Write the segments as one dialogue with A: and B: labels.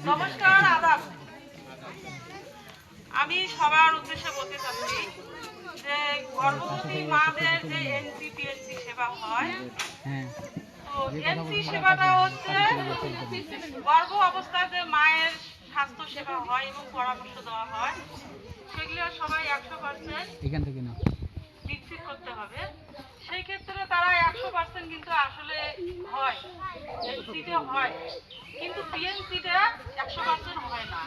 A: নমস্কার, আদাব। আমি সবার উদ্দেশ্যে বলতে চাচ্ছি যে গর্ভবতী মাদের যে এনসি সেবা হয়, তো এনসি সেবাটা হচ্ছে গর্ভ অবস্থায় যে মায়ের স্বাস্থ্য সেবা হয় এবং পরামর্শ দেওয়া হয়, সেগুলো সবাই 100% নিশ্চিত করতে হবে। সেই ক্ষেত্রে তারা 100% কিন্তু আসলে হয়, এনসিতে হয়, কিন্তু পিএনসিতে 100% হয় না।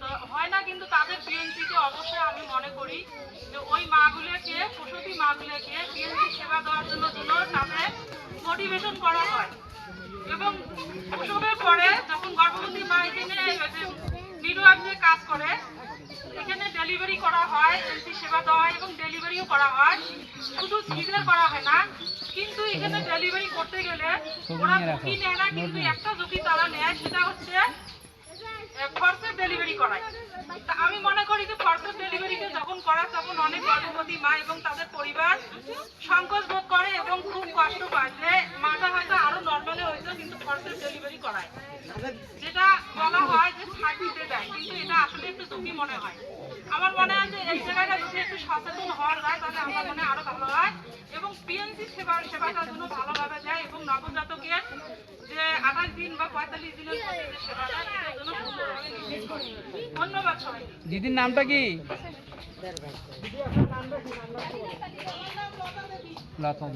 A: তো হয় না, কিন্তু তাদের পিএনসিতে অবশ্যই আমি মনে করি যে ওই মাগুলোকে, প্রসূতি মাগুলোকে পিএনসি সেবা দেওয়ার জন্য তাদের মোটিভেশন করা হয়। এবং প্রসবের পরে যখন গর্ভবতী মা এখানে মিডওয়াইফ যে কাজ করে, এখানে ডেলিভারি করা হয়, এনসি সেবা দেওয়া হয় এবং ডেলিভারিও করা হয়। শুধু সিজার করা হয় না, কিন্তু এখানে ডেলিভারি করতে গেলে ওরা ঝুঁকি নেয় না, কিন্তু একটা ঝুঁকি তারা নেয়, সেটা হচ্ছে ফর্সেপ ডেলিভারি করায়। তা আমি মনে করি যে ফর্সেপ ডেলিভারিতে যখন করা, তখন অনেক গর্ভবতী মা এবং তাদের পরিবার সংকোচ বোধ করে এবং খুব কষ্ট পায় যে মাটা হয়তো আরো নর্মালে হয়েছে, কিন্তু ফর্সেপ ডেলিভারি করায়, যেটা বলা হয় যে ছাড় দিতে দেয়, কিন্তু এটা আসলে একটু ঝুঁকি মনে হয়। আমার মনে হয় যে এই জায়গাটা যদি একটু সচেতন হওয়া যায়, তাহলে আমার মনে আরো ভালো হয় এবং পিএনসি সেবাটা যেন ভালোভাবে দেয় এবং নবজাতকের যে 28 দিন বা 45 দিনের মধ্যে যে সেবাটা, এটার জন্য সুন্দরভাবে নিশ্চিত করে। ধন্যবাদ সবাই।
B: দিদির নামটা কি? লতা।